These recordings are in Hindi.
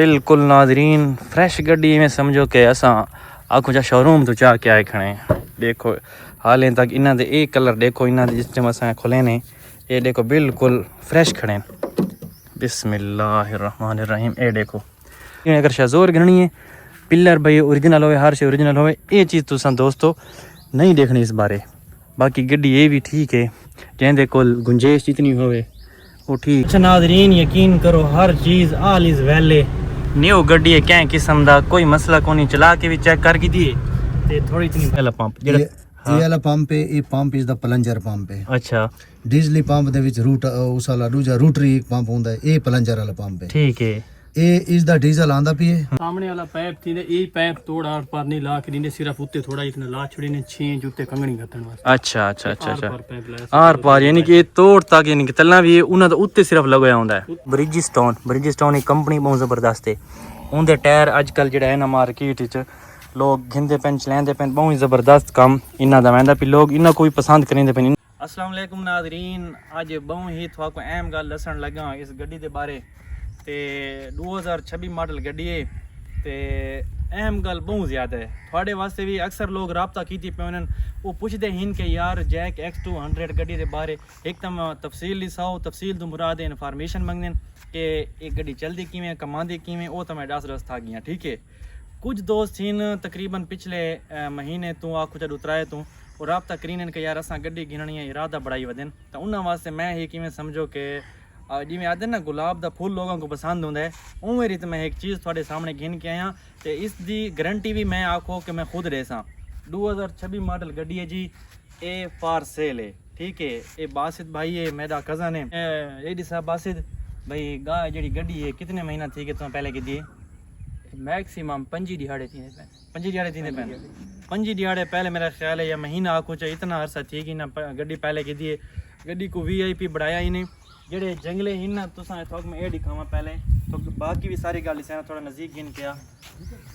बिल्कुल नाजरीन फ्रेश गड्डी में समझो कि असा आखो जा शोरूम तो चाह के आए खड़े देखो हालें तक इन्हों दे एक कलर देखो इन्हों दे जिस टाइम असा खुले ने ये देखो बिल्कुल फ्रेश खड़े बिस्मिल्लाहिर्रहमानिर्रहीम। ये देखो अगर शजोर गिननी है पिलर भाई ओरिजिनल हो हर शे ओरिजिनल हो ये चीज़ तुसा दोस्तों नहीं देखनी इस बारे। बाकी गड्डी ये भी ठीक है जिंदे कोल गुंजाइश जितनी होवे वो ठीक। अच्छा नाजरीन यकीन करो हर चीज़ ऑल इज़ वैले न्यू गड्डी है क्या किस्म का कोई मसला को नहीं चला के भी चेक करके दिए ते थोड़ी इतनी पहला पंप ये वाला पंप है ये pump is the plunger pump है। अच्छा डीजली पंप ਦੇ ਵਿੱਚ रूट उस वाला दूजा रोटरी पंप ਹੁੰਦਾ ਹੈ ਇਹ प्लंजर वाला पंप है। ठीक है ਇਹ ਇਸ ਦਾ ਡੀਜ਼ਲ ਆਂਦਾ ਪਈ ਹੈ सामने वाला पाइप थी ये पाइप तोड़ आर पार नहीं ला के दींदे सिर्फ उत्ते थोड़ा इतना ला छड़ी ने 6 जूते कंगणी घटन वास्ते। अच्छा अच्छा अच्छा अच्छा पार पाइप लाया आर पार यानी कि तोड़ तक यानी कि तल्ला भी उन्होंने उत्ते सिर्फ लगवाया होंदा है। ब्रिजस्टोन एक कंपनी बहुत जबरदस्त है उनके टायर अजकल जो है ना मार्केट च लोग घिंदे पेन चलाते पेन बहुत जबरदस्त काम इन्हों का वहदा भी लोग इन्हों को भी पसंद करेंगे पे। अस्सलाम वालेकुम नाजरीन अज बहुत ही थोड़ा अहम गल दसन लगा इस गड्डी के बारे ते 2026 मॉडल गड्डी है ते अहम गल बहुत ज़्यादा है थोड़े वास्ते भी अक्सर लोग रबता की पे वो पुछते हैं कि यार जैक X200 गड्डी के बारे एकदम तफसील लिसाओ तफसील तो मुराद इन्फॉर्मेशन मंगते कि एक गड्डी चलती किमें कमांदी किमें वो तो मैं दस था गया। ठीक है कुछ दोस्त हैं तकरीबन पिछले महीने तू आखो चल उतराए तू और रबता करीन कि यार असा गड्डी गिननी है इरादा बढ़ाई वधन तो उन्होंने वास्ते मैं ही किमें समझो कि जिमें आदे ना गुलाब का फूल लोगों को पसंद होंगे उवें रीत मैं एक चीज़ थोड़े सामने गिन के आया तो इसकी गारंटी भी मैं आखो कि मैं खुद रह सा 2026 मॉडल गड्डी है जी ए फॉर सेल है। ठीक है ये बासित भाई है मेरा कज़न है एडी साहब बासित भाई गा जी गड्डी है कितने महीना थी कि तुम पहले की दिए मैक्सिमम 5 दिहाड़े थी पैन 5 दिहाड़े पहले मेरा ख्याल है या महीना आखो चाहे इतना अरसा थी कि ना गड्डी पहले की दिए गड्डी को VIP बढ़ाया ही नहीं जेडे जंगले ही ना तुसा थोक में ये दिखावा पहले तो बाकी भी सारी गल इस थोड़ा नज़दीक गिन के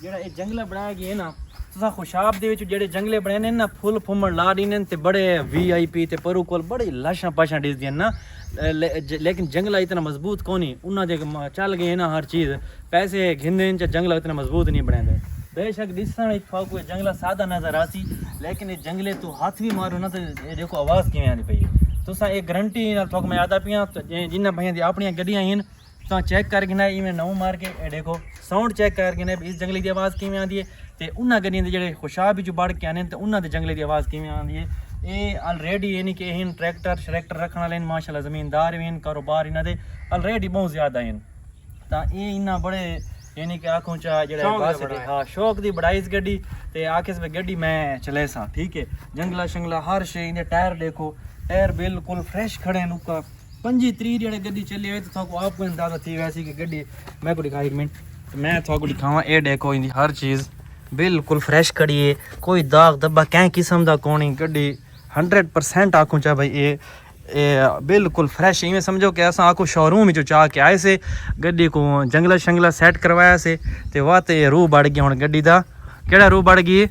जेड़ा ये जंगला बनाया गया है ना तुसा खुशाब दे विच जेडे जंगले बने ने ना फुल फुमड़ ला दी ने ते बड़े VIP ते परू कोल बड़ी लाशां पाशां डिस दियां ना लेकिन जंगला इतना मजबूत कोनी उन्ना दे चल गए ना हर चीज़ पैसे घिंदे च जंगला इतना मजबूत नहीं बनाते बेशक दिसन कोई जंगला सादा नजर आसी लेकिन ये जंगले तू हाथ भी मारो ना तो देखो आवाज़ किवें आती पई तुसा एक गारंटी थोक मैं आता पियाँ जिन्हें भाइयों दी अपनी गड्डियाँ हैं तो चेक करके ना इवें नौ मार के देखो साउंड चेक करके ना इस जंगले की आवाज़ किवें आती है तो उन्होंने गड्डियों के जोड़े खुशाब जो बढ़ के आने तो उन्होंने जंगले की आवाज़ किवें आती है ये ऑलरेडी यानी कि इन ट्रैक्टर श्रैक्टर रखने वाले माशाल्लाह ज़मीनदार भी कारोबार इन्होंने ऑलरेडी बहुत ज़्यादा हैं तो ये इन्ना बड़े यानी कि आखों चा जो हाँ शौक की बढ़ाई इस गड्डी तो आखिर में गड्डी मैं चले सा। ठीक है जंगला शंगला हर शे इन्हें टायर देखो टायर बिल्कुल फ्रेश खड़े हैं उनका 25-30 जड़े गड्डी चली हुई तो आपको अंदाजा थी वैसी कि गड्डी मैं को दिखा एक मिनट तो मैं थोड़ा दिखावा ये देखो इनकी हर चीज़ बिल्कुल फ्रेश खड़ी है कोई दाग धब्बा कैं किस्म का कौन गड्डी 100% आखूँ चाहे भाई ये बिल्कुल फ्रेश इवें समझो कि असा आखो शोरूम जो चाह के आए से गड्डी को जंगला शंगला सेट करवाया से तो वाह तो रूह बढ़ गया हूँ गड्डी का केड़ा रूह बढ़ गई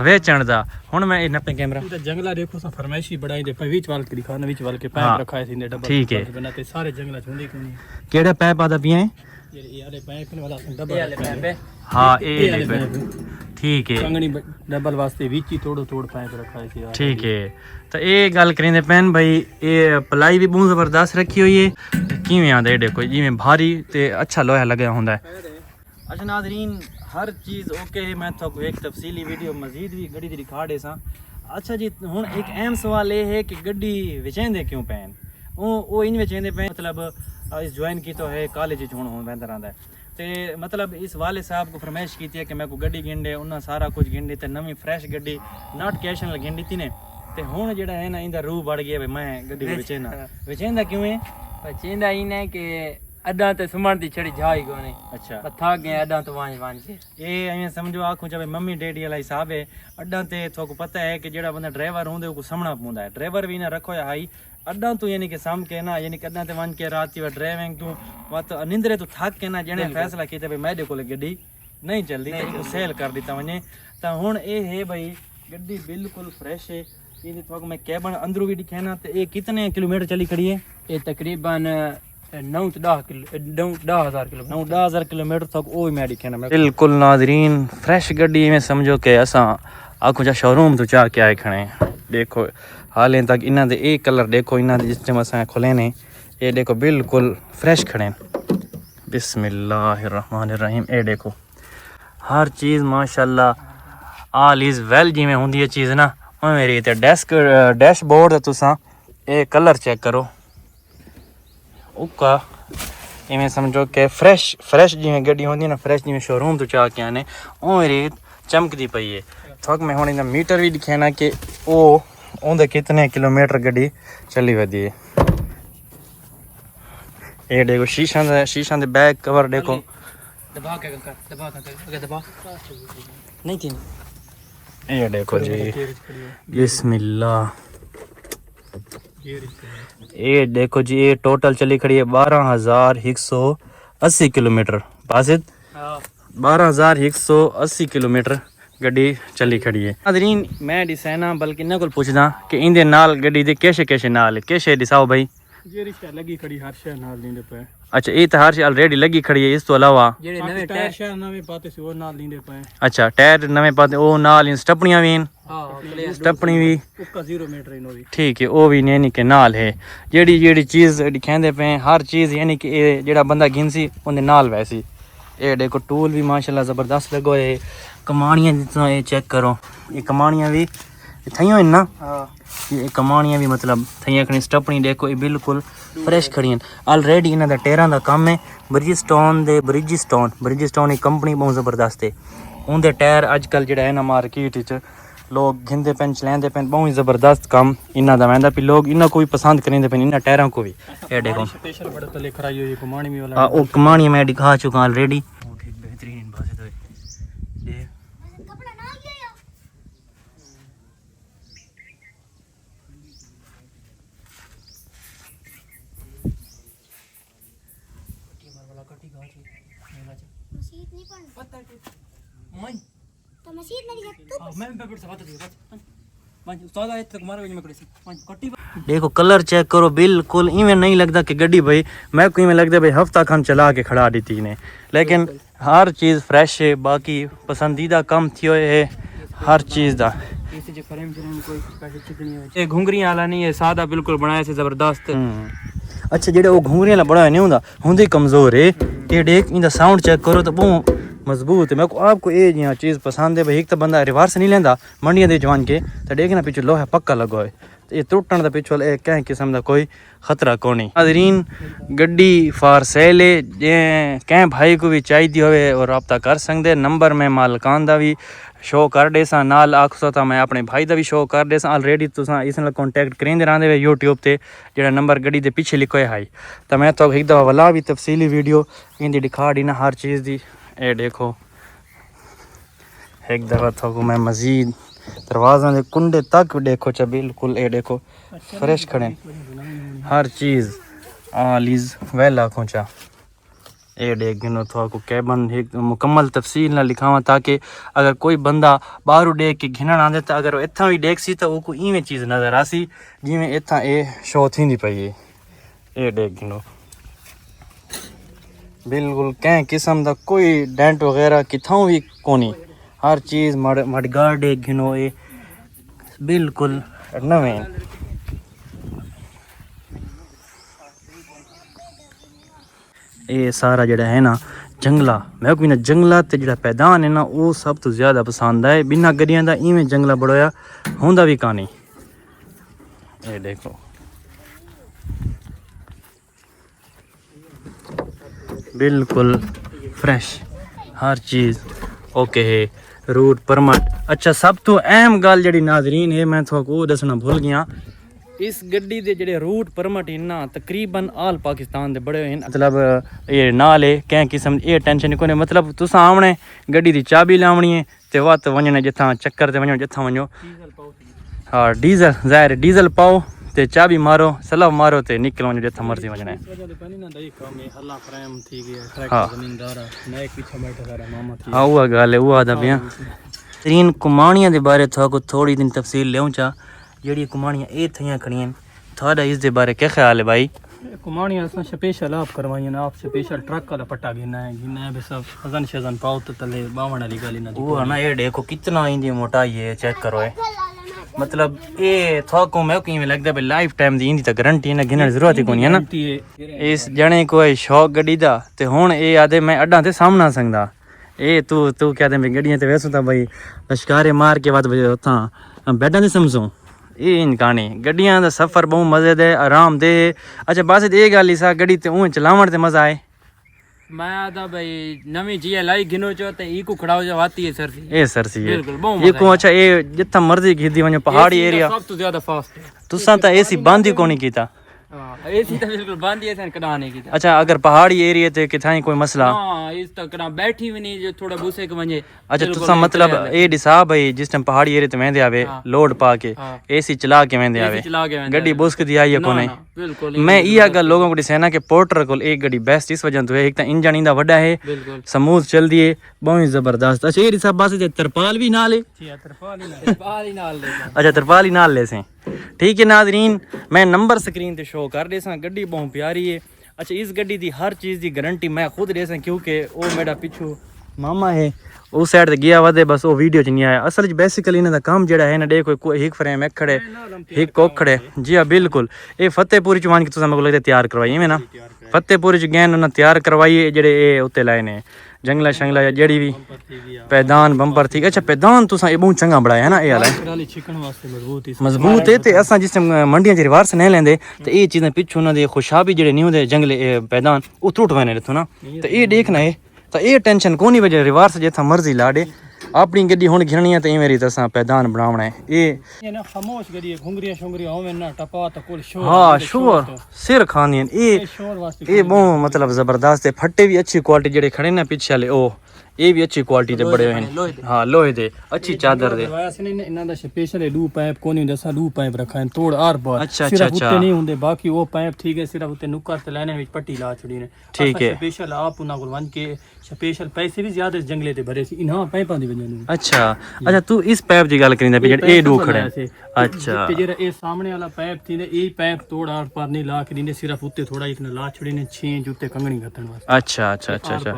वेचण दा हुन मैं नपे कैमरा जंगला देखो सा फरमाइशी बढ़ाई दे पे बीच वाल के दिखा ना बीच वाल के पैप रखा है सिंदे डब्बा ठीक है बनाते सारे जंगला छुंदी कोनी केड़ा पैप आदा पिया है ये वाले पैप वाला डब्बा वाले हां ए ठीक है कंगनी डबल वास्ते बीच ही तोड़ पैप रखा है ठीक है तो ये गल करेंदे पैन भाई ये पलाई भी बहुत जबरदस्त रखी हुई है किवें आंदा ये देखो जिवें भारी ते अच्छा लोहा लगा हुंदा है। अच्छा नाज़रीन हर चीज़ ओके है मैं तो एक तफसीली वीडियो मजीद भी गड्डी दी दिखा दे सा। अच्छा जी हुण एक अहम सवाल ये है कि गड्डी विचेंदे क्यों पैन वो इन विचेंदे पैन मतलब इस ज्वाइन की तो है कॉलेज हुण बेहतर आंदा है तो मतलब इस वाले साहब को फरमाइश की थी कि मैं को गड्डी गिंडे उन्हें सारा कुछ गिंडी तो नवी फ्रेश गड्डी नॉट कैश नाल गिंडी थी ने तो हुण जेड़ा है ना इंदा रूह बढ़ गया भाई मैं गड्डी विचेंदा क्यों है विचेंदा इने कि अड्डा ते सुमण दी छड़ी जाई कोनी अच्छा थक गए अड्डा तो वांज के ये अं समझो आखो चाहे मम्मी डैडी वाला हिसाब है अड्डा ते थोक पता है कि जेड़ा बंदा ड्राइवर होंदे को समझना पौंदा है ड्राइवर भी ना रखो या हाई अड्डा तो यानी कि सम के ना यानी कि अड्डा ते वन के रात की ड्राइविंग तू मत निंद्रे तो थक के ना जने फैसला किया भाई मेरे को गड्डी नहीं चलती तो सेल कर दिता वने तो हुण ये है भाई गड्डी बिल्कुल फ्रेश है ये थोक मैं कैबन अंदरों भी दिखाना तो ये कितने किलोमीटर चली खड़ी है ये तकरीबन 9 ਤੋਂ 10 ਕਿਲੋ 10000 ਕਿਲੋ 10,000 किलोमीटर तक वो मैं दिखे ना बिल्कुल नाजरीन फ्रेश गड्डी में समझो कि असा आखो जा शोरूम तो चाह के आए खड़े हैं। देखो हालें तक इन्हों दे एक कलर देखो इन्हों दे जिस टाइम असा खुले ने ये देखो बिल्कुल फ्रेश खड़े हैं। बिस्मिल्लाहिर्रहमानिर्रहीम ये देखो हर चीज़ माशाल्लाह ऑल इज़ वेल जिमें होंदी है चीज़ ना मेरी तो डैशबोर्ड तुसा ये कलर चेक करो उका इवें समझो कि फ्रेश जिमें गड्डी होंदी ना फ्रेश जिमें शोरूम तो चाह के आने ओ मेरी चमकदी पई है। थोक में हुण इन्दा मीटर भी दिखे ना कि वो उनके कितने किलोमीटर गड्डी चली वधी है। ये देखो शीशा दे बैक कवर देखो दबा के कर दबा के दबा नहीं थी ये देखो जी बिस्मिल्लाह ये देखो जी ये टोटल चली खड़ी है 12,180 किलोमीटर बासित 12,180 किलोमीटर गड्डी चली खड़ी है। नाज़रीन मैं डिसाना बल्कि इन्हां कोल पुछदा कि इंदे नाल गड्डी दे कैसे नाल कैसे दिसाओ भाई ये रिश्ता लगी खड़ी हर शय नाल लींदे पे। अच्छा ये तो हर शय ऑलरेडी लगी खड़ी है इस तो अलावा ਜਿਹੜੇ ਨਵੇਂ टायर शय नवे पाते से वो नाल लींदे पे। अच्छा टायर नवे पाते वो नाल इन स्टपनियां भी इन ਹਾਂ स्टपनी भी उसका 0 मीटर इनो भी ठीक है वो भी यानी कि नाल है जेड़ी चीज़ दिखाते पे हर चीज़ यानी कि ये जेड़ा बंदा गिनसी उन्हें नाल वैसी ये देखो टूल भी माशाल्लाह ज़बरदस्त लगो है। कमानियाँ जितना ये चेक करो ये कमानियाँ भी थइयों इन ना ये कमानियाँ भी मतलब थइयां खड़ी स्टपनी देखो ये बिल्कुल फ्रेश खड़ी हैं ऑलरेडी इन्हों का टायरां का काम है। ब्रिजस्टोन एक कंपनी बहुत ज़बरदस्त है उनके टायर अजकल जो है ना मार्केट लोग घिंदे पेन चलाते पेन बहुत ज़बरदस्त काम इन्हों का वहदा भी लोग इन्हों को भी पसंद करेंगे पे इन्होंने टायरों को भी ये देखो स्पेशल बड़ा तले खराई हुई कमानी में वाला वो कमानी मैं दिखा चुका ऑलरेडी बेहतरीन बात है। देखो कलर चेक करो बिल्कुल इवें नहीं लगता कि गड्डी भाई मैं को इवें लगता भाई हफ्ता खन चला के खड़ा दी थी ने लेकिन हर चीज़ फ्रेश है बाकी पसंदीदा कम थियो है हर चीज़ दा ये घुंगरियां वाला नहीं है सादा बिल्कुल बनाया से ज़बरदस्त। अच्छा जेड़ा वो घुंगरियां वाला बनाया नहीं होंदा होंदे कमज़ोर है ये देख इनका साउंड चेक करो तो बहुत मजबूत है। मैं को आपको ये यहाँ चीज़ पसंद है भाई एक तो बंदा रिवर्स नहीं लेंदा मंडिया दे जवान के तो देखना पिछू लोहा पक्का लगो है तो ये टुटन का पिछू कैं किस्म का कोई खतरा को नहीं। नाज़रीन गड्डी फॉर सेल है जे कैं भाई को भी चाहिए होवे और रब्ता कर सकते नंबर में मालकान का भी शो कर देसा नाल आखो तो मैं अपने भाई का भी शो कर देसा ऑलरेडी तुसा इस नाल कॉन्टैक्ट करेंदे रहंदे वे यूट्यूब ते जेड़ा नंबर गड्डी दे पीछे लिखो है हाई तो मैं तो एक दफ़ा वाला भी तफसीली वीडियो इनकी दिखा दी ना हर चीज़ दी। ये देखो एक दफ़ा तो मैं मज़ीद दरवाज़ा के कुंडे तक देखो चा बिल्कुल ये देखो फ्रेश खड़े हर चीज़ ऑल इज़ वेल आखो चा ये देख गिनो तो कैबन एक मुकम्मल तफसील ना लिखावा ताकि अगर कोई बंदा बाहरों देख के घिनण आंदे तो अगर इतना भी देख सी तो वो कोई इवें चीज़ नज़र आसी जिमें इतना ये शो थी पई है। ये देख गिनो बिल्कुल कैं किस्म का कोई डेंट वगैरह किथों भी कोनी हर चीज़ मडगार्ड एक गिनो ये बिल्कुल नवें। ये सारा जड़ा है ना जंगला मैं भी ना जंगला ते जड़ा पैदान है ना वो सब तो ज़्यादा पसंद है बिना गरियां दा इवें जंगला बड़ोया होंदा भी कहानी। ये देखो बिल्कुल फ्रेश हर चीज़ ओके है रूट परमिट। अच्छा सब तो अहम गल जड़ी नाजरीन है मैं थोड़ा दसना भूल गया इस गड्डी दे जेडे रूट परमिट इन्ना तकरीबन आल पाकिस्तान दे बड़े हैं मतलब ये नाल है कैं किस्म ये टेंशन कोई मतलब तुसा आवने गड्डी दी चाबी लावनी है ते वत वजने जिथा चक्कर ते वजो जिथा वजो हाँ डीजल ज़ाहिर डीजल पाओ ते चाबी मारो सलाह मारो ते निकल वजो जिथा मर्जी वजना है। हाँ वो गल है वो आदा पिया तरीन कुमानियां दे बारे थोड़ा थोड़ी दिन तफसील लेऊं चा जेड़ी कुमानियां ये थियां खड़ियां थोड़ा इस दे बारे क्या ख्याल है भाई? कुमानी असां स्पेशल आप करवाई ना आप स्पेशल ट्रक वाला पट्टा गिना है बे सब खजन शजन पाओ तो तले बावण वाली गाली ना वो है ना ये देखो कितना इंदी मोटाई है चेक करो है मतलब ये थोको मैं की में लगदा है लाइफ टाइम दी इंदी तो गारंटी ना गिनण जरूरत ही कोनी है ना इस जने कोई शौक गड्डी दा ते हुन ए आदे मैं अड्डा ते सामना सकदा ए तू क्या दे मैं गड्डियां ते वैसो ता भाई लश्कारे मार के बाद उथा बैठा नहीं समझो ये इन कहानी गड्डियां दा सफर बहुत मजेदार आरामदेह अच्छा बस ये गल ही सा गड्डी ते उं चलावण ते मजा आए मैं आदा भाई नवी जी लाई गिनो चो ते ई को खड़ाओ जो आती है सर सी ए सर सी बिल्कुल बहुत ये को अच्छा ये जिथा मर्जी खीदी वने पहाड़ी एरिया सब तो ज्यादा फास्ट है तुसा ता एसी बंद ही कोनी कीता हां एसी तो बिल्कुल बंद ही है कडाने की अच्छा अगर पहाड़ी एरिया ते किथाई कोई मसला हां इस तक कड़ा बैठी भी नहीं जो थोड़ा बूसे के वने अच्छा तुसा मतलब ए डिसा भाई जिस टाइम पहाड़ी एरिया ते वेंदे आवे लोड पा के एसी चला के वेंदे आवे चला के गड्डी बुस्क दी आई है कोने बिल्कुल मैं ये गल लोगों को दिसेना कि पोर्टर को एक गड्डी बेस्ट इस वजह तो है एक तो इंजन इंदा बड़ा है बिल्कुल स्मूथ चलदी है बहुत जबरदस्त अच्छा ये सब बस तरपाल भी नाल है तरपाल ही नाल ले अच्छा तरपाल ही नाल ले से ठीक है नाजरीन मैं नंबर स्क्रीन ते शो कर दे सा गड्डी बहुत प्यारी है अच्छा इस गड्डी दी हर चीज़ की गारंटी मैं खुद दे सा क्योंकि वो मेरा पिछू मामा है उस साइड ते गया वदे बस वो वीडियो च नहीं आया असल बेसिकली इन्हां दा काम जेड़ा है ना दे कोई एक फ्रेम एक खड़े एक कोक खड़े जी हाँ बिल्कुल ये फतेहपुर च मान के तुसा मेरे को लगदा तैयार करवाई है ना फतेहपुर च गैन उन्हें तैयार करवाई जेड़े ए उत्ते लाए ने जंगला शंगला या जेड़ी भी पैदान बंपर थी अच्छा पैदान तुसा ये बहुत चंगा बनाया है ना ये वाला चिकन वास्ते मजबूत है ते असां जिस मंडियां च रिवर्स नहीं लेंदे ते ये चीज़ां पिछू उन्हां दे खुशाबी जेड़े नहीं होंदे जंगले पैदान वो त्रुट वने रथो ना ते ये देखना है तो ये टेंशन कोनी वजह रिवर्स जिथा मर्जी लाडे अपनी गड्डी हुण घिरनी है ते मेरी तसा पैदान बनावना है ये ना खामोश गड्डी घुंगरिया शुंगरिया होवे ना टपा तो कुल शोर हाँ शोर सिर खानी शोर वास्ते ये बहुत मतलब जबरदस्त है फट्टे भी अच्छी क्वालिटी जेड़े खड़े ना पीछे वाले ओ ये भी अच्छी क्वालिटी दे बड़े हैं हाँ लोहे दे अच्छी चादर दे इन्हां दा स्पेशल है लू पाइप कोनी दसा लू पाइप रखा है तोड़ आर बार अच्छा सिर्फ उत्ते नहीं हुंदे बाकी वो पाइप ठीक है सिर्फ उत्ते नुक्कर ते लाने विच पट्टी ला छड़ी ने ठीक है स्पेशल आप उना को वन के स्पेशल पैसे भी ज्यादा जंगले ते भरे सी इन्हां पाइपां दी वजह नु अच्छा तू इस पाइप दी गल करिंदा पे जेड़े ए दो खड़े अच्छा ते जेड़ा ए सामने वाला पाइप थी ने ए पाइप तोड़ आर पार नहीं ला के दीने सिर्फ उत्ते थोड़ा इतना ला छड़ी ने 6 जूते कंगणी गतन वास्ते अच्छा अच्छा अच्छा अच्छा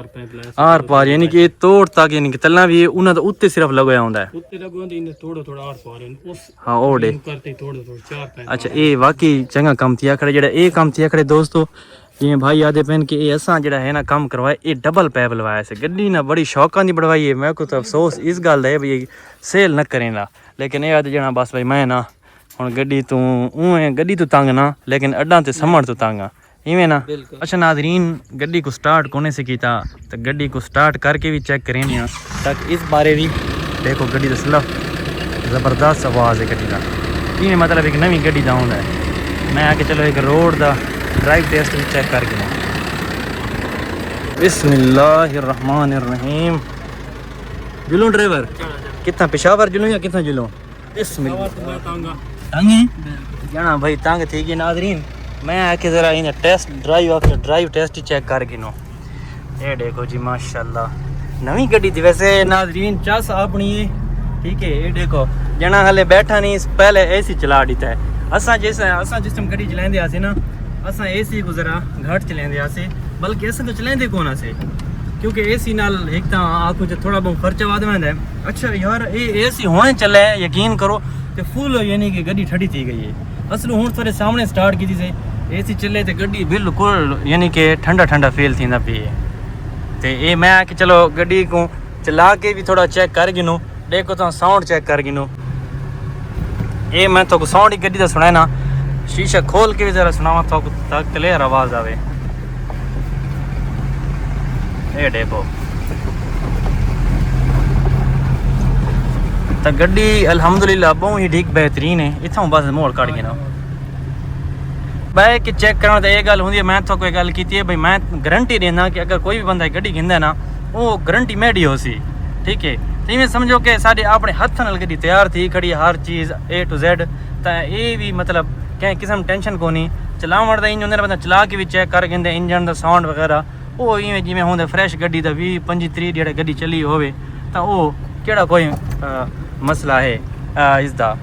आर पार यानी कि तोड़ तक यानी कि तल्ला भी उन्हां दा उत्ते सिर्फ लगया हुंदा है उत्ते लगोंदे इने थोड़ा थोड़ा आर पार उस हां ओडे करते थोड़ा थोड़ा 4 पाइप अच्छा ये वाकई चंगा काम थिया खड़े जेड़ा ये काम थिया खड़े दोस्तों जिवें भाई आदे पेन कि ये असां जेड़ा है ना काम करवाए ये डबल पैप लवाया से गड्डी ना बड़ी शौकां दी बढ़वाई है मैं को तो अफसोस इस गल दा है भाई सेल न करें ना लेकिन ये आदे जना बस भाई मैं ना हुण गड्डी तू उए गड्डी तू तंग ना लेकिन अड्डा ते समण तू तंग आ इवें ना अच्छा नाजरीन गड्डी को स्टार्ट कोने से कीता तो गड्डी को स्टार्ट करके भी चेक करें ना तक इस बारे भी देखो गड्डी दा सलफ जबरदस्त आवाज़ है गड्डी दा इवें मतलब एक नवी गड्डी दा होंदा है मैं आके चलो एक रोड दा ड्राइव टेस्ट भी चेक करके ना बिस्मिल्लाहिर्रहमानिर्रहीम जुलूं ड्राइवर कितना पेशावर जुलूं या कितना जुलूं बिस्मिल्लाह तंग जाना भाई तंग थी कि नाजरीन मैं आके ज़रा इन टेस्ट ड्राइव टेस्ट ही चेक कर गिनो ये देखो जी माशाल्लाह नवी गड्डी थी वैसे नाजरीन चस अपनी ठीक है ये देखो जना हले बैठा नहीं पहले एसी चला दीता है असा जिस टाइम गड्डी चलाते आसे ना असा एसी को ज़रा घट चलाते आसे बल्कि असा तो चलाते कौन आसे क्योंकि एसी नाल एक तो आखो जो थोड़ा बहुत खर्चा वध वेंदा है अच्छा यार ये एसी होने चले यकीन करो तो फुल यानी कि गड्डी ठंडी थी गई है असल हुण थोड़े सामने स्टार्ट की थी एसी चले तो गड्डी बिल्कुल यानी कि ठंडा ठंडा फील थींदा पई है तो ये मैं कि चलो गड्डी को चला के भी थोड़ा चेक कर गिनो देखो तो साउंड चेक कर गिनो ये मैं तो साउंड ही गड्डी का सुना ना शीशा खोल के भी जरा सुनावा तो तक क्लियर आवाज़ आवे ये देखो तो गड्डी अल्हम्दुलिल्लाह बहुत ही ठीक बेहतरीन है इतों बस मोड़ कट गया ना बैक चेक करना तो यह गल होंगी मैं तो कोई गल की है भाई मैं गारंटी देना कि अगर कोई भी बंदा गड्डी घिंदा ना वो गारंटी मेरी हो सी ठीक है तो इवें समझो कि साढ़े अपने हथ नाल गड्डी तैयार थी खड़ी हर चीज़ A to Z तो ये भी मतलब क्या किस्म टेंशन को नहीं चलावण का इंजन बंदा चला के भी चेक कर गिंदे इंजन का साउंड वगैरह वो इवें जिवें होंगे फ्रैश गड्डी का 20-25 जेड़ा गड्डी चली होवे तो वो केड़ा कोई मसला है इसका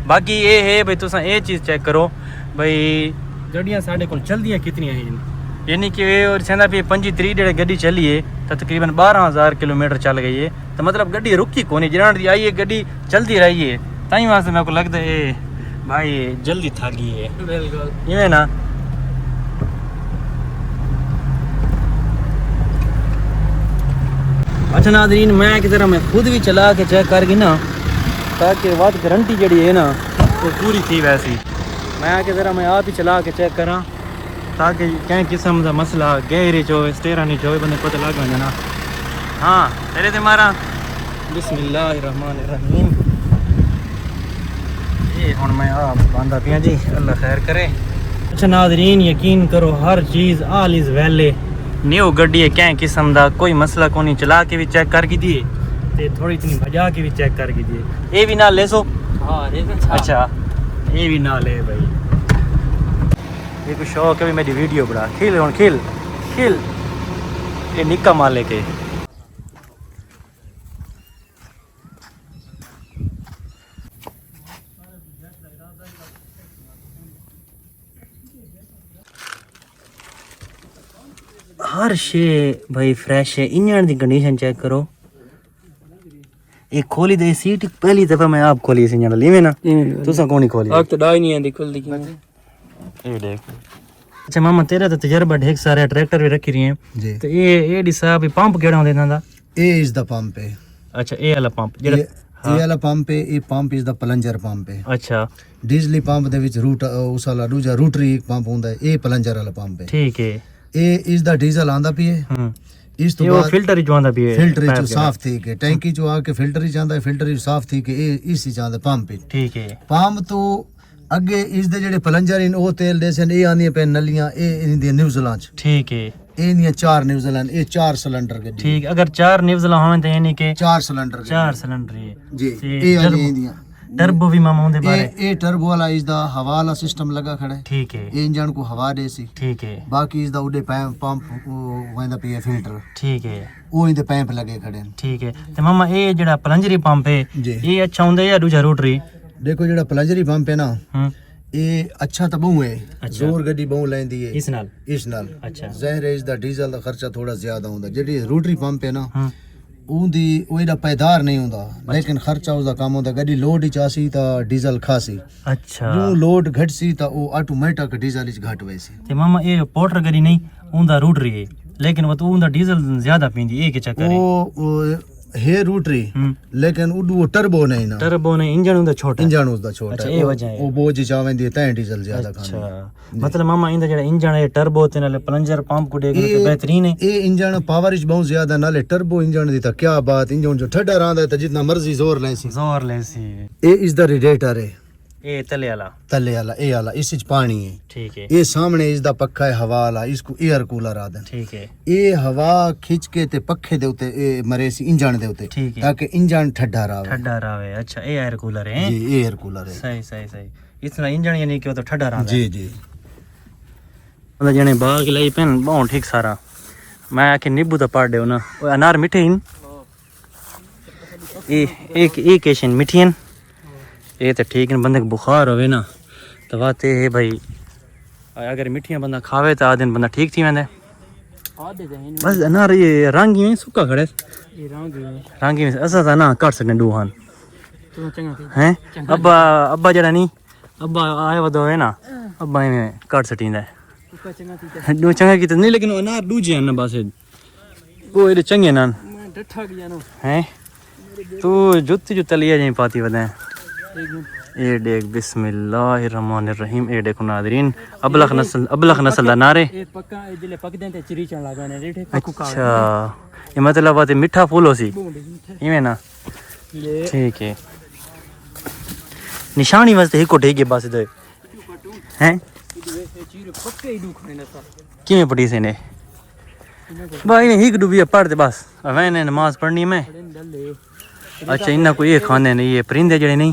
बाकी ये है भाई तुसा ये चीज़ चेक करो भाई गड्डियां साढ़े को चलदियां कितनी हैं यानी कि और सेंदा पे 25 जेड़े गड्डी चली है तो तकरीबन 12,000 किलोमीटर चल गई है तो मतलब गड्डी रुकी कोनी जिन्हां दी आई है गड्डी चलती रही है ताई वास्ते मेरे को लगता है भाई जल्दी थक गई है बिल्कुल ये ना अच्छा नादरीन मैं की तरह मैं खुद भी चला के चेक करके ना ताकि बात गारंटी जड़ी है ना वो पूरी थी वैसी मैं की तरह मैं आप ही चला के चेक करा ताकि कहीं किस्म का मसला गहरे हो स्टेरा नहीं हो बंदे पता लग वञे ना हाँ तेरे ते मारा बिस्मिल्लाहिर्रहमानिर्रहीम ये हुन मैं आप बांदा पिया जी अल्लाह खैर करे अच्छा नादरीन यकीन करो हर चीज़ ऑल इज़ वैले न्यू गड्डी है क्या किस्म का कोई मसला को नहीं चला के भी चेक करके दिए ते थोड़ी इतनी भजा के भी चेक करके दिए ये भी ना ले सो हाँ अच्छा ये भी ना ले भाई ये कुछ शौक है भी मेरी वीडियो बना खिल हुन खिल खिल ये निक्का माले के हर शे भाई फ्रेश है इंजन की कंडीशन चेक करो एक खोली दे सीट पहली दफा मैं आप खोली इस इंजन ली में ना तुसा कौन ही खोली आग तो डाई नहीं आंदी खुलदी ये देख अच्छा मामा तेरा तो तजर्बा ढेर सारे ट्रैक्टर भी रखी रही हैं जी तो ये डी साहब पंप केड़ा होंदे ना ए इज द पंप है अच्छा ये वाला पंप जेड़ा ਇਹ ਵਾਲਾ ਪੰਪ ਹੈ ਇਹ pump is the plunger pump ਹੈ अच्छा ਡੀਜ਼ਲੀ ਪੰਪ ਦੇ ਵਿੱਚ ਰੂਟ ਉਸ ਵਾਲਾ ਦੂਜਾ ਰੂਟਰੀ ਪੰਪ ਹੁੰਦਾ ਹੈ ਇਹ ਪਲੰਜਰ ਵਾਲਾ ਪੰਪ ਹੈ ठीक है ਇਹ ਇਸ ਦਾ ਡੀਜ਼ਲ ਆਂਦਾ ਪਈ ਹੈ ਇਸ ਤੋਂ ये वो ਬਾਅਦ फिल्टर जो आंदा भी है ਫਿਲਟਰ ਚ ਸਾਫ਼ ਥੀ ਕੇ ਟੈਂਕੀ ਚ ਆ ਕੇ ਫਿਲਟਰ ਚ ਜਾਂਦਾ ਫਿਲਟਰ ਚ ਸਾਫ਼ ਥੀ ਕੇ ਇਹ ਇਸ ਚ ਆਂਦਾ ਪੰਪ ਵਿੱਚ ठीक है ਪੰਪ ਤੋਂ ਅੱਗੇ ਇਸ ਦੇ ਜਿਹੜੇ ਪਲੰਜਰ ਹਨ ਉਹ ਤੇਲ ਦੇ ਸਨ ਇਹ ਆਂਦੀਆਂ ਪੈ ਨਲੀਆਂ ਇਹ ਇਹਦੀਆਂ ਨਿਊਜ਼ਲਾਂ ਚ ठीक है ਇਹ ਦੀਆਂ 4 ਨਿਊਜ਼ਲਾਂ ਇਹ 4 ਸਿਲੰਡਰ ਗੱਡੀ ठीक अगर 4 निवजला होवे तो यानी कि 4 ਸਿਲੰਡਰ 4 सिलेंडर है ਜੀ ਤੇ ਇਹ ਆਂਦੀਆਂ ਇਹਦੀਆਂ टर्बो भी मामा होंदे बारे ਇਹ ਟਰਬੋ ਵਾਲਾ ਇਸ ਦਾ ਹਵਾ ਵਾਲਾ ਸਿਸਟਮ ਲੱਗਾ ਖੜਾ ਹੈ ठीक है ਇਹ ਇੰਜਨ को ਹਵਾ ਦੇ ਸੀ ठीक है ਬਾਕੀ ਇਸ ਦਾ ਉਹਦੇ ਪੰਪ ਵੰਦਾ ਪਿਆ ਫਿਲਟਰ ठीक है ਉਹ ਇਹਦੇ ਪੈਂਪ ਲੱਗੇ ਖੜੇ ਨੇ ठीक है ਤੇ ਮਾਮਾ ਇਹ ਜਿਹੜਾ ਪਲੰਜਰੀ ਪੰਪ ਹੈ ਜੀ ਇਹ ਅੱਛਾ ਹੁੰਦਾ ਜਾਂ ਦੂਜਾ ਰੋਟਰੀ ਦੇਖੋ ਜਿਹੜਾ ਪਲੰਜਰੀ ਪੰਪ ਹੈ ਨਾ ਹੂੰ ਇਹ ਅੱਛਾ ਤਾਂ ਬਹੁ ਹੈ ਅੱਛਾ। ਜ਼ੋਰ ਗੱਡੀ ਬਹੁ ਲੈਂਦੀ ਹੈ ਇਸ ਨਾਲ ਇਸ ਨਾਲ ਅੱਛਾ ਜ਼ਾਹਿਰ ਹੈ ਇਸ ਦਾ ਡੀਜ਼ਲ ਦਾ ਖਰਚਾ ਥੋੜਾ ਜ਼ਿਆਦਾ ਹੁੰਦਾ ਜਿਹੜੀ ਰੋਟਰੀ ਪੰਪ ਹੈ ਨਾ ਹੂੰ ਉਹਦੀ ਉਹ ਇਹਦਾ ਪੈਦਾਰ ਨਹੀਂ ਹੁੰਦਾ ਲੇਕਿਨ ਖਰਚਾ ਉਸਦਾ ਕੰਮ ਹੁੰਦਾ ਗੱਡੀ ਲੋਡ ਵਿੱਚ ਆਸੀ ਤਾਂ ਡੀਜ਼ਲ ਖਾਸੀ ਅੱਛਾ ਜੋ ਲੋਡ ਘਟ ਸੀ ਤਾਂ ਉਹ ਆਟੋਮੈਟਿਕ ਡੀਜ਼ਲ ਵਿੱਚ ਘਟ ਹੋਈ ਸੀ ਤੇ ਮਾਮਾ ਇਹ ਪੋਰਟਰ ਕਰੀ ਨਹੀਂ ਉਹਦਾ ਰੋਟਰੀ ਹੈ ਲੇਕਿਨ ਉਹ ਤੋਂ ਉਹਦਾ ਡੀਜ਼ਲ ਜ਼ਿਆਦਾ ਪੀਂਦੀ ਇਹ ਕੀ ਚੱਕਰ ਹੈ ਉਹ ਹੈ ਰੋਟਰੀ ਹੂੰ ਲੇਕਿਨ ਉਹ ਟਰਬੋ ਨਹੀਂ ਨਾ ਟਰਬੋ ਨੇ ਇੰਜਨ ਹੁੰਦਾ ਛੋਟਾ ਇੰਜਨ ਉਸਦਾ ਛੋਟਾ ਅੱਛਾ, ਹੈ ਇਹ ਵਜ੍ਹਾ ਹੈ। ਉਹ ਬੋਝ ਚਾਵੇਂਦੀ ਤਾਂ ਡੀਜ਼ਲ ਜ਼ਿਆਦਾ ਖਾਂਦਾ ਅੱਛਾ ਮਤਲਬ ਮਾਮਾ ਇਹਦਾ ਜਿਹੜਾ ਇੰਜਨ ਹੈ ਟਰਬੋ ਤੇ ਨਾਲੇ ਪਲੰਜਰ ਪੰਪ ਕੋ ਦੇਖਣ ਤੇ ਬਿਹਤਰੀਨ ਹੈ ਇਹ ਇੰਜਨ ਪਾਵਰ ਵਿੱਚ ਬਹੁਤ ਜ਼ਿਆਦਾ ਨਾਲੇ ਟਰਬੋ ਇੰਜਨ ਦੀ ਤਾਂ ਕੀ ਬਾਤ ਇੰਜਨ ਜੋ ਠੱਡਾ ਰਹਿੰਦਾ ਤਾਂ ਜਿੰਨਾ ਮਰਜ਼ੀ ਜ਼ੋਰ ਲੈ ਸੀ ਜ਼ੋਰ ਲੈ ਸੀ ਇਹ ਇਸ ਦਾ ਰੇਡੀਏਟਰ ਹੈ ਇਹ ਤਲੇ ਵਾਲਾ ਤਲੇ ਵਾਲਾ ਇਹ ਵਾਲਾ ਇਸ ਵਿੱਚ ਪਾਣੀ ਹੈ ਠੀਕ ਹੈ ਇਹ ਸਾਹਮਣੇ ਇਸ ਦਾ ਪੱਖਾ ਹੈ ਹਵਾ ਵਾਲਾ ਇਸਕੋ 에ਅਰ ਕੂਲਰ ਆਦਨ ਠੀਕ ਹੈ ਇਹ ਹਵਾ ਖਿੱਚ ਕੇ ਤੇ ਪੱਖੇ ਦੇ ਉੱਤੇ ਇਹ ਮਰੇ ਸੀ ਇੰਜਨ ਦੇ ਉੱਤੇ ਠੀਕ ਹੈ ਤਾਕਿ ਇੰਜਨ ਠੱਡਾ ਰਹੇ ਠੰਡਾ ਰਹੇ ਅੱਛਾ ਇਹ 에ਅਰ ਕੂਲਰ ਹੈ ਜੀ 에ਅਰ ਕੂਲਰ ਹੈ सही सही सही इतना इंजन यानी कि वो तो ठंडा रहा जी जी मतलब जने बाग लाई पेन बहुत ठीक सारा मैं आके नींबू तो पाड़ दे ना वो अनार मीठे इन एक एशियन मीठियन ये तो ठीक है बंदे को बुखार होवे ना तो बात ये है भाई अगर मिठियाँ बंदा खावे तो आधे दिन बंदा ठीक थी वेंदे बस अनार ये रंगी में सुक्का खड़े रंगी में ऐसा था ना काट सकते डूहान हैं अब्बा जरा नहीं अब्बा आया वदो है ना अब्बा में काट सटींदा है दो चंगा की तो नहीं लेकिन अनार दूजे हैं ना बस वो ये चंगे ना हैं तू जुत्ती जुत्ता लिया जाए पाती वदे ये देख बिस्मिल्लाहिर्रहमानिर्रहीम ये देखो नादरीन अबलख नस्ल दा नारे पक्का जिले पकदे ते चिरी चण लगाने रेठे अच्छा ये मतलब बात मीठा फूल हो सी इवें ना ठीक है निशानी वास्ते हिको ठीक है बस दे हैं किवें पड़ी से ने भाई हिक डूबी पढ़ दे बस मैंने नमाज पढ़नी में अच्छा इन्ना कोई ये खाने नहीं ये परिंदे जड़े नहीं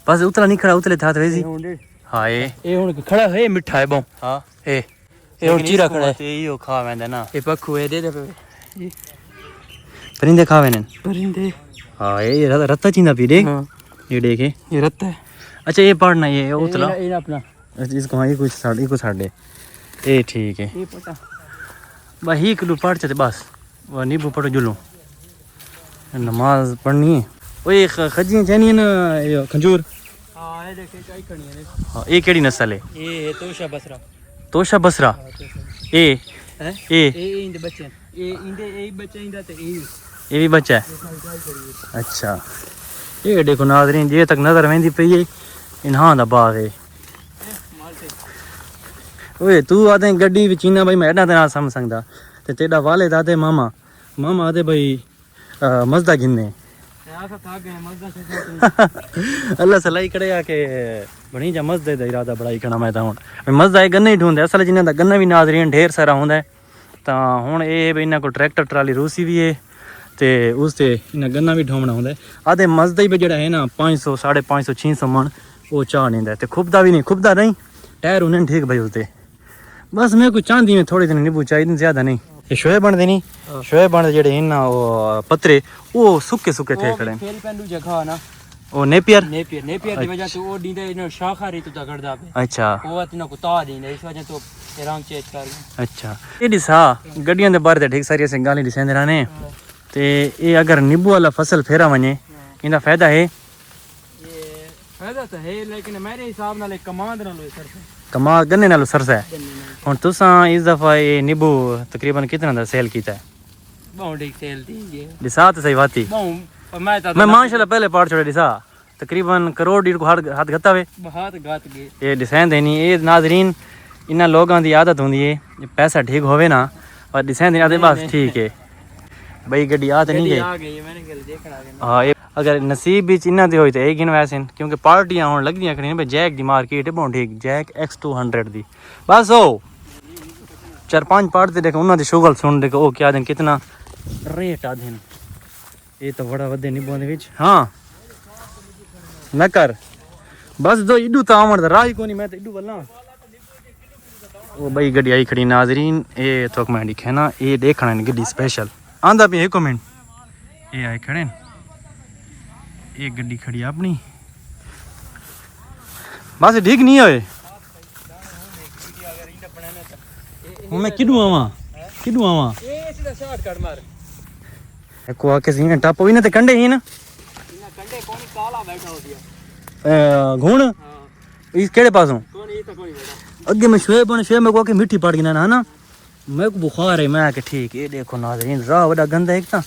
बस उतला नहीं खड़ा उतले था वैसी हाय ए हुन खड़ा है मिठा है बहु हां ए हुन चीरा खड़ा है यो खा वेंदा ना ए पक्कू है दे परिंदे खा वेने परिंदे हां ये रत्ता चींदा पी दे हां ये देखे ये रत्ता है अच्छा ये पढ़ना ये उतला ये अपना इसको हाँ ये कुछ साढ़े ये ठीक है ये पता बस ही किलो पढ़ चते बस वह नींबू पढ़ो जुलो नमाज पढ़नी है वो ये खजियाँ चाहिए ना ये खजूर हां ये देखे कई खड़ी है हाँ ये केड़ी नस्ल है ये है तोशा बसरा तोशा बसरा ए है ए ये इंदे बच्चे ये इंदे ये बच्चे इंदा ते ये भी बच्चा है अच्छा ये देखो नाज़रीन जे तक नजर वेंदी पई है इन्हां दा बाग है ओए तू आदे गड्डी विच इना भाई मैं एडा ते ना समझ सकदा ते तेरा वाले दादे मामा आदे भाई मजदा गिनने अल्लाह सलाई करे आके बणी जा मजदे दा इरादा बड़ाई करना मैं तां हुण मजदा ए गन्ना ही ढूंढदे असल जिन्हां दा गन्ना भी नाज़रीन ढेर सारा हुंदा है तां हुण ए भी इन्हां को ट्रैक्टर ट्राली रूसी भी है ते उस ते इन्हां गन्ना भी ढोमना हुंदा है आदे मजदा ही भी जेड़ा है ना 500 550 600 मन वो चाह नींदा है ते खुबदा भी नहीं खुबदा नहीं टायर उन्हें ठीक भाई उसदे बस मैं कुछ चाहती हूँ थोड़े दिन नींबू चाहिए ज्यादा नहीं ये शोए बन देनी शोए बन जेड़े इन्ना वो पत्रे वो सुके सुके थे खड़े खेल पेंडू जगह ना ओ नेपियर नेपियर की वजह से वो दींदे इन शाखा री तो करदा पे अच्छा वो इतना को ता दींदे इस वजह तो रंग चेंज कर गए अच्छा ये दिसा गड्डियां दे बारे ते ठीक सारी असें गाली दिसेंदे रहने ते ये अगर नींबू वाला फसल फेरा वने इंदा फायदा है ये फायदा तो है लेकिन मेरे हिसाब नाल कमांड नाल सर कमाल गन्ने नालों सरसा है हुन तुसां इस दफा ये नींबू तकरीबन कितना दा सेल कीता है बहुत सेल दी ये दिसा तो सही बात थी मैं माशाल्लाह पहले पाड़ छोड़े दिसा तकरीबन करोड़ डेढ़ को हाथ गत्ता वे बहुत गात गए ये डिसाइन देनी ये नाजरीन इन्हां लोगों की आदत होंदी है पैसा ठीक होवे ना और डिसाइन देनी आदत बस ठीक है भाई गड्डी आ तो नहीं गई आ गई मैंने कल देखना है हाँ ये अगर नसीब भी इन्हां दे होई तो एक गिन वैसे क्योंकि पार्टियां होने लगदियां खड़ियां भाई जैक दी मार्केट है बहुत ठीक जैक X200 दी बस हो 4-5 पार्ट देखो उन्हां दी शुगल सुन देखो ओ क्या दिन कितना रेट आ दिन ये तो बड़ा वधे नींबू दे विच हाँ न कर बस दो इडू तो आवन दा राह ही कोनी मैं तो इडू बल्ला वो भाई गड्डी आई खड़ी नाजरीन ये थोक मैं दिखे ना ये देखना है गड्डी स्पेशल आंदा भी एक मिनट ये आए खड़े ये गड्डी खड़ी अपनी बस ठीक नहीं होए मैं किडू आवा ये सीधा शॉट कर मार को आके सीने टप होई ना ते कंडे ही ना इना कंडे कोनी काला बैठा हो दिया घूण हां इस केड़े पासों कोनी ये तो कोनी बैठा अगे मैं शोए में को के मिट्टी पड़ गई ना ना मैं को बुखार है मैं के ठीक ये देखो नाज़रीन राह बड़ा गंदा एक ता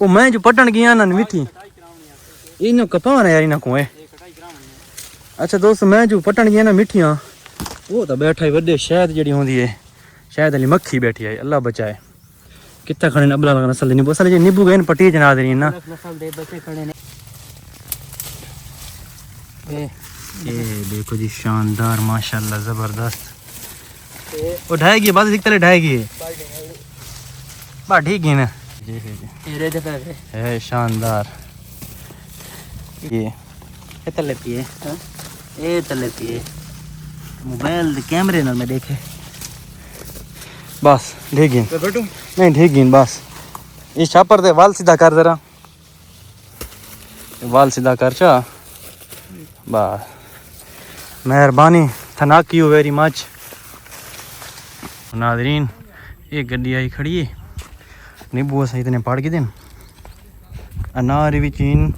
वो मैं जो पटन गया ना मिट्टी इनो कपा ना यार इना को है अच्छा दोस्त मैं जो पटन गया ना मिट्टियां वो तो बैठा है बड़े शायद जड़ी होंदी है शायद अली मक्खी बैठी है अल्लाह बचाए कितना खड़े अबला नस्ल नींबू असल जे नींबू गए पटी जना दे ना नस्ल दे बच्चे खड़े ने ये देखो जी शानदार माशाल्लाह जबरदस्त उठाएगी बात दिखता ले ढाएगी बा ठीक है ना ये दे पे है शानदार ये तले पिए ये तले पिए मोबाइल कैमरे नाल में देखे बस ठीक है तो बैठो नहीं ठीक है बस इस छापर दे वाल सीधा कर जरा वाल सीधा कर चा बस मेहरबानी थैंक यू वेरी मच नाज़रीन ये गड्डी आई खड़ी है नींबू अस इतने पाड़ के दिन अनार भी चीन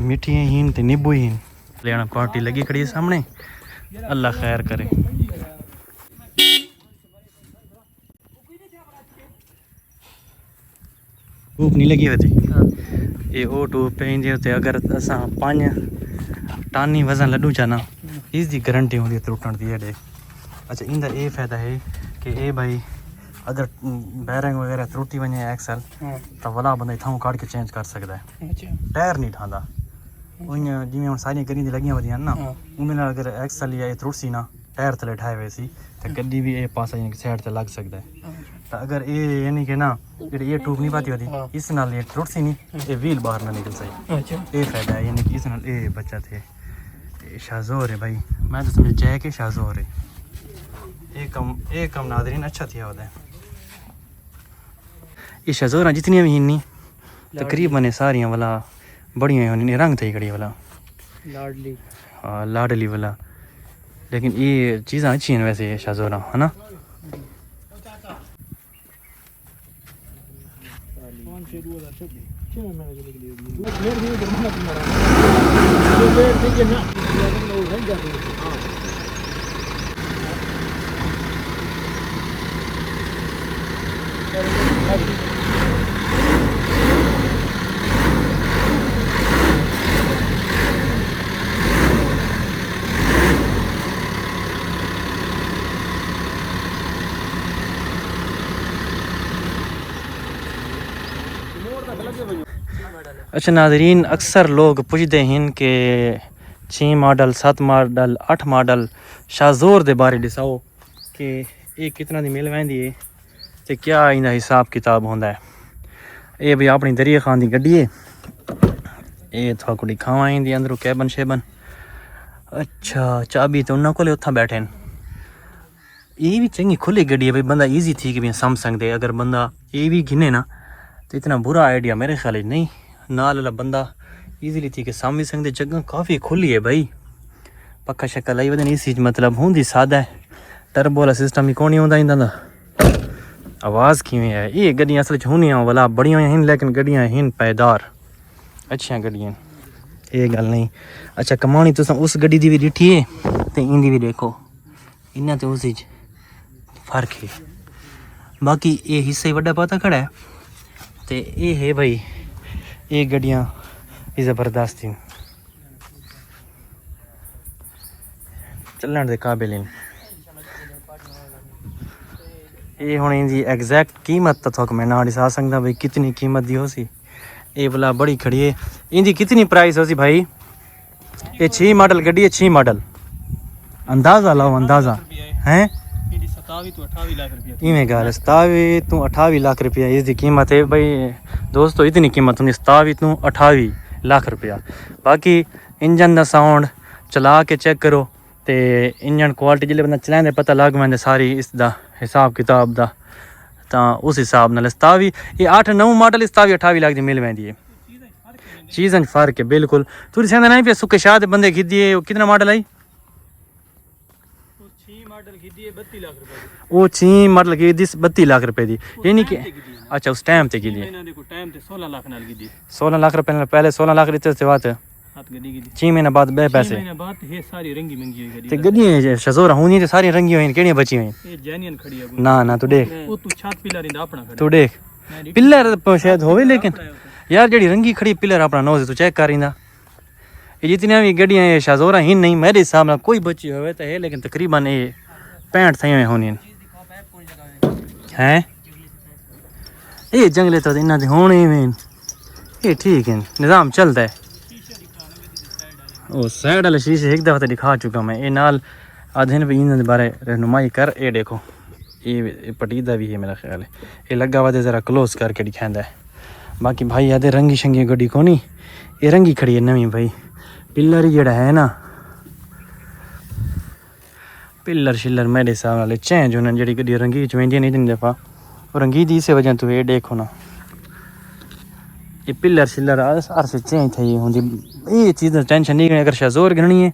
मिठी हीन ते नींबू हीन लेना पार्टी लगी खड़ी है सामने अल्लाह खैर करे धूप नहीं लगी होती ये ओ टूप पे इंदे होते अगर असा 5 टन ही वजन लड्डू चाना इसकी गारंटी होती है त्रुटन की है अच्छा इंदा ये फायदा है कि ये भाई अगर बैरिंग वगैरह त्रुटी वने एक्सल तो वाला बंदा इथां काट के चेंज कर सकता है अच्छा टायर नहीं ठांदा उन जिवें हुण सारियां गड्डियां लगियां वदियां ना उनमें अगर एक्सल या त्रुटसी ना टायर थले ठाए वैसी तो गड्डी भी ये पासा यानी साइड ते लग सकता है तो अगर ये यानी कि ना जेडी ये टूब नहीं पाती होती इस नाल ये त्रुटसी नहीं ये व्हील बाहर ना निकल सही अच्छा ये फायदा है यानी कि इस नाल ये बच्चा थे ये शाज़ोर है भाई मैं तो समझ जाए कि शाज़ोर है एक कम नाज़रीन अच्छा थी होता है ये शाज़ोर जितनी भी नहीं तकरीबन सारियां वाला बढ़िया होनी रंग थी खड़ी वाला लाडली हाँ लाडली वाला लेकिन ये चीज़ां अच्छी हैं वैसे शाहजोरा है ना। अच्छा नाजरीन, अक्सर लोग पुछते हैं कि 6 मॉडल 7 मॉडल 8 मॉडल शाहजोर दे बारे दसाओ कि ये कितना दी मिल वैंदी है ते क्या इंदा हिसाब किताब होंदा है। ये भी अपनी दरिया खान दी गड्डी है, ये थोड़ा कुड़ी खावा इंदी अंदरों कैबन शेबन। अच्छा चाबी तो उन्होंने को उत्था बैठे न। ये भी चंगी खुली गड्डी है भाई, बंदा ईजी थी कि भी समझ सकते। अगर बंदा ये भी गिने ना तो इतना बुरा आइडिया मेरे ख्याल नहीं, नाल वाला बंदा ईजीली थी कि समझ सकते। जगह काफ़ी खुली है भाई, पक्का शक्का लाई वजन इस चीज मतलब होंगी सादा है। टर्बो वाला सिस्टम ही कौन होंदा इंदा दा। आवाज़ किवें है ये गड्डियां असल च होनियां वाला बड़ियां हैं, लेकिन गड्डियां हैं पैदार अच्छियां गड्डियां, ये गल नहीं। अच्छा कमानी तुसां उस गड्डी दी भी दिठी है ते इंदी भी देखो, इन्ना ते उस फर्क है। बाकी ये हिस्से वड्डा पता खड़ा है ते ये है भाई, ये गड्डियां ज़बरदस्त हैं, चलन दे काबिल हैं। ये हुण इनकी एग्जैक्ट कीमत तो थोक मैं ना दिसा सकदा भाई कितनी कीमत दी हो सी। ये भला बड़ी खड़ी है, इनकी कितनी प्राइस हो सी भाई? ये 6 मॉडल गड्डी है, 6 मॉडल अंदाज़ा लाओ, अंदाज़ा हैं 27 तो 28 लाख रुपया। इवें गल 27 तो 28 लाख रुपया इसकी कीमत है भाई दोस्तों। इतनी कीमत होंगी 27 तो 28 लाख रुपया। बाकी इंजन का साउंड चला के चेक करो तो इंजन क्वालिटी जिसले बंदा चलाने पता लग पैंदा सारी इसका हिसाब किताब का, तो उस हिसाब नाल 27 ये 8-9 मॉडल 27-28 लाख की मिल पैंदी है। चीज़ां फर्क है बिल्कुल। तुम कहते नहीं पे सुखे शाह बंदे खिदी कितना मॉडल आई? 6 मॉडल खिदी है 32 लाख रुपए। वो 6 मॉडल की 32 लाख रुपए दी, यानी कि अच्छा उस टाइम ते की दी देखो टाइम ते 16 लाख नाल खिदी। 16 लाख रुपए पहले 16 लाख दिते थे बात हाथ गड्डी खिदी 6 महीने बाद बे पैसे 6 महीने बाद ये सारी रंगी मंगी हुई ते गड्डी। गड्डियां शाहजोरा होनी ते सारी रंगी हुई केड़ियां बची हुई? ये जेन्युइन खड़ी है। ना ना तू देख, वो तू छत पिलर इंदा अपना खड़ा। तू देख पिलर शायद होवे, लेकिन यार जेड़ी रंगी खड़ी पिलर अपना नोज तू चेक कर इंदा। ये जितनी भी गड्डियां ये शाहजोरा ही नहीं मेरे हिसाब नाल कोई बची होवे तो है, लेकिन तकरीबन ये 65 थई होनी हैं। ये जंगले तो इन्ना दे होने ही ये ठीक है, निज़ाम चलता है। ओ साइड वाले शीशे एक दफ़ा तो दिखा चुका मैं, ये नाल आधे भी इन बारे रहनुमाई कर। ये देखो ये पटीदा भी है मेरा ख्याल है, ये लगा हुआ ज़रा क्लोज करके दिखाता है। बाकी भाई आधे रंगी शंगी गड्डी को नहीं, ये रंगी खड़ी है नवी भाई। पिलर ही जड़ा है ना, पिलर शिलर मेरे हिसाब नाल चेंज होने जी गड्डी रंगी चवेंदी नहीं इतनी दफ़ा रंगी दी इसे वजह तो ये देखो ना, ये पिलर शिलर हर से चेंज थी होंगी। ये चीज़ टेंशन नहीं करनी, अगर शाहजोर गिननी है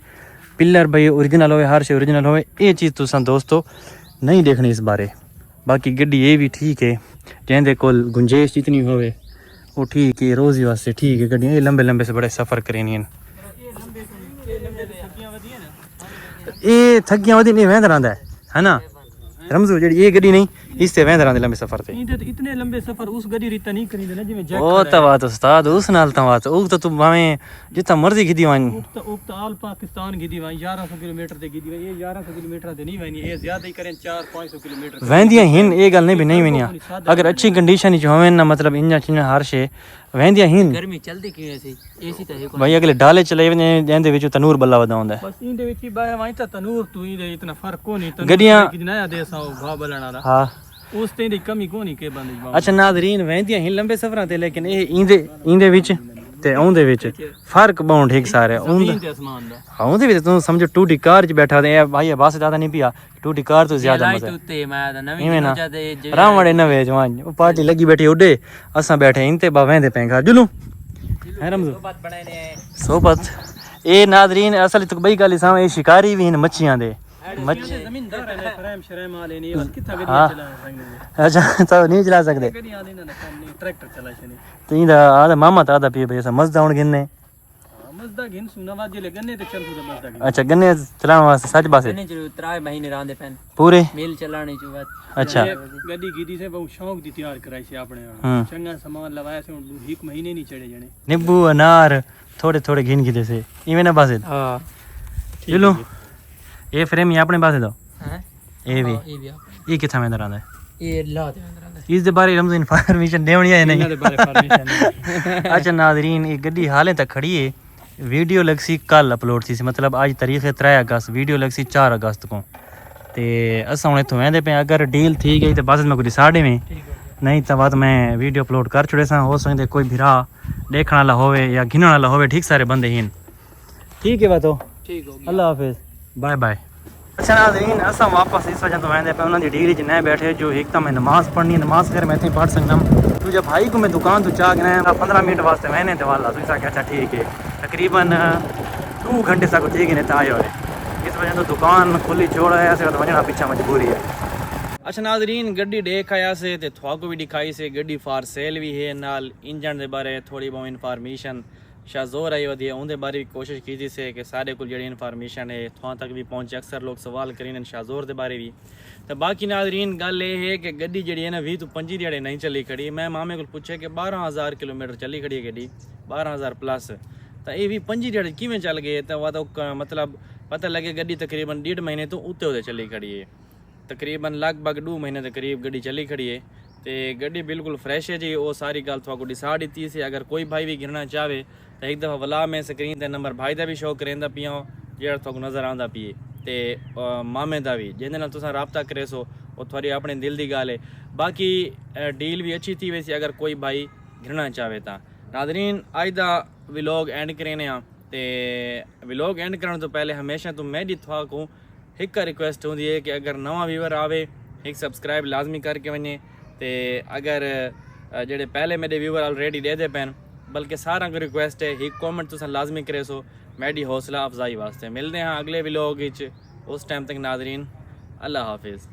पिलर भाई ओरिजिनल होवे, हर से ओरिजिनल होवे, ये चीज़ तुसां दोस्तों नहीं देखनी इस बारे। बाकी गड्डी ये भी ठीक है, जिंदे कोल गुंजाइश जितनी होवे वो ठीक है, रोज़ी वास्ते ठीक है। गड्डियाँ ये लंबे लंबे से बड़े सफ़र करनी हैं, ये थकियां वधी नहीं वहद रहा है ना रमजू जी। ये गड्डी नहीं इससे वहद रहा लंबे सफर से। इतने लंबे सफर उस गड्डी रीता नहीं करी ना जिवें जैक ओ तो बात उस्ताद उस नाल तो बात उग तो तू भाਵੇਂ जितना मर्जी खिदी वन उक्त आल पाकिस्तान गिदी वा 1100 किलोमीटर ते गिदी वा। ये 1100 किलोमीटर ते नहीं वनी, ये ज्यादा ही करें 400-500 किलोमीटर वहदियां हिन। ये गल नहीं भी नहीं वनिया, अगर अच्छी कंडीशन च होवे ना मतलब इंजन चिंजन हर शे वहदियां हिन। गर्मी चलदी क्यों ऐसी एसी तो है कोई भाई अगले डाले चले वने जेंदे विच तनूर बल्ला वदा हुंदा है। बस इंदे विच ही बाय वाई ता तनूर तू इंदे इतना फर्क को नहीं। तनूर गड्डियां की नया देसा भा बलना दा हां उस ते दी कमी को नहीं के बंदे। अच्छा नाज़रीन वहदियां हिन लंबे सफरां ते, लेकिन ये इंदे विच ते औंदे विच फर्क बहुत ठीक सारे जमीन ते आसमान दा। हाँ उहदे विच तू समझो टूटी कार च बैठा ते भाई बस ज्यादा नहीं पिया, टूटी कार तो ज्यादा लाइट मजा उत्ते मैं ता नवी इवें ना जादे रावड़े नवे जवान वो पार्टी लगी बैठी उडे असां बैठे इनते बा वेंदे पे घर जुलू है रमजू बात बनाने सोबत। ये नाज़रीन असल तो बई गल सां ये शिकारी भी हैं मच्छियां दे, ਜ਼ਮੀਨਦਾਰ ਨੇ ਫਰਮ ਸ਼ਰਮ ਵਾਲੇ ਨੇ ਕਿੱਥਾ ਗੱਡੀ हाँ ਚਲਾ ਸਕਦੇ अच्छा तो नहीं चला सकते ਗੱਡੀ ਆਦੇ ਨਾ ਕੰਮ ਨਹੀਂ ਟਰੈਕਟਰ ਚਲਾ ਸ਼ਨੇ तो इंदा आदा मामा तो आदा पिए भाई ऐसा मस्त दाउन गिनने ਮਜ਼ਦਾ ਗਿਨ ਸੁਨਾ ਵਾਜੇ ਲੱਗਨੇ ਤੇ ਚੱਲ ਤੂੰ ਮਜ਼ਦਾ ਗਿਨ अच्छा गन्ने चलाने वास्ते सच पासे नहीं जो 3 महीने रहंदे पैन पूरे मिल चलाने जो बात अच्छा ਗੱਡੀ ਕੀਤੀ ਸੇ ਬਹੁਤ ਸ਼ੌਂਕ ਦੀ ਤਿਆਰ ਕਰਾਈ ਸੀ ਆਪਣੇ हम्म ਚੰਗਾ ਸਮਾਨ ਲਵਾਇਆ ਸੀ ਹੁਣ 1 ਮਹੀਨੇ ਨਹੀਂ ਚੜੇ ਜਣੇ नींबू अनार थोड़े थोड़े गिन के जैसे इवें ना पासे हां चलो ये फ्रेम ही अपने पासे दो हैं ये भी ये भी ये किथा में रहंदा ये ला दे अंदर अंदर इस दे बारे रमज़ इन्फॉर्मेशन देवनी है नहीं ਇਹਨਾਂ ਦੇ ਬਾਰੇ ਪਰਮਿਸ਼ਨ अच्छा नाजरीन ये गड्डी हाले तक खड़ी है वीडियो लगसी कल अपलोड थी मतलब अज तारीख है 3 अगस्त वीडियो लगसी 4 अगस्त को ते असां हुणे इत्थों वेंदे पे अगर डील थी गई तो बस मैं कोई साढ़े में नहीं तो बाद मैं वीडियो अपलोड कर छुड़े सा हो सकते कोई भिरा देखने वाला होवे या घिनण वाला होवे ठीक सारे बंदे हिन ठीक है बातो ठीक हो गया अल्लाह हाफिज बाय बाय अच्छा नाज़रीन असां वापस इस वजह तो वेंदे पे उन्हां दी डील च न बैठे जो एक तो मैं नमाज पढ़नी नमाज कर मैं इत्थे पढ़ सकदम तुझे भाई को मैं दुकान तो चाह गया 15 मिनट वास्ते मैंने तो वाला तुझे आख्या अच्छा ठीक है तकरीबन 2 घंटे तक ठीक है आए हुए इस वजह तो दुकान खुली छोड़ है ऐसे तो वजना पीछा मजबूरी है अच्छा नाजरीन गड्डी देख आया से ते थोको भी दिखाई से गड्डी फार सेल भी है नाल इंजन दे बारे थोड़ी बहुत इन्फॉर्मेशन शाहजोर आई वधी उनके बारे भी कोशिश की थी से कि सारे को जी इन्फॉर्मेशन है थोड़ा तक भी पहुँचे अक्सर लोग सवाल करें शाहजोर के बारे भी तो बाकी नाजरीन गल ये है कि गड्डी जी है ना 20 तो 25 दिहाड़े नहीं चली खड़ी मैं मामे को पूछे कि 12,000 किलोमीटर चली खड़ी है गड्डी 12,000 प्लस तो ये भी 25 दिहाड़े किमें चल गए तो वह तो मतलब पता लगे गड्डी तकरीबन 1.5 महीने तो उत्ते उत्ते चली खड़ी है तकरीबन लगभग 2 महीने के करीब गड्डी चली खड़ी है तो गड्डी बिल्कुल फ्रैश है जी वो सारी गल थोड़ा डिसाइड दी से अगर कोई भाई भी गिरना चाहे तो एक दफ़ा वला में स्क्रीन ते नंबर भाई का भी शो करेंदा पिया जो थोड़ा नज़र आता पिए तो मामे का भी जिंदे नाल तुसां राबता करे सो वो थोड़ी अपने दिल की गल है बाकी डील भी अच्छी थी वैसी अगर कोई भाई गिरना चाहे तो नादरीन अज का व्लॉग एंड करेने तो व्लॉग एंड करने तो पहले हमेशा तो मैं दी थोड़ा को एक रिक्वेस्ट होंगी है कि अगर नवा व्यूवर आवे एक सब्सक्राइब लाजमी करके वने तो अगर जेडे पहले मेरे व्यूवर ऑलरेडी दे दे पैन बल्कि सारा को रिक्वेस्ट है एक कॉमेंट तुम लाजमी करे सो मेरी हौसला अफजाई वास्ते मिलते हैं अगले व्लॉग उस टाइम तक नाजरीन अल्लाह हाफिज़।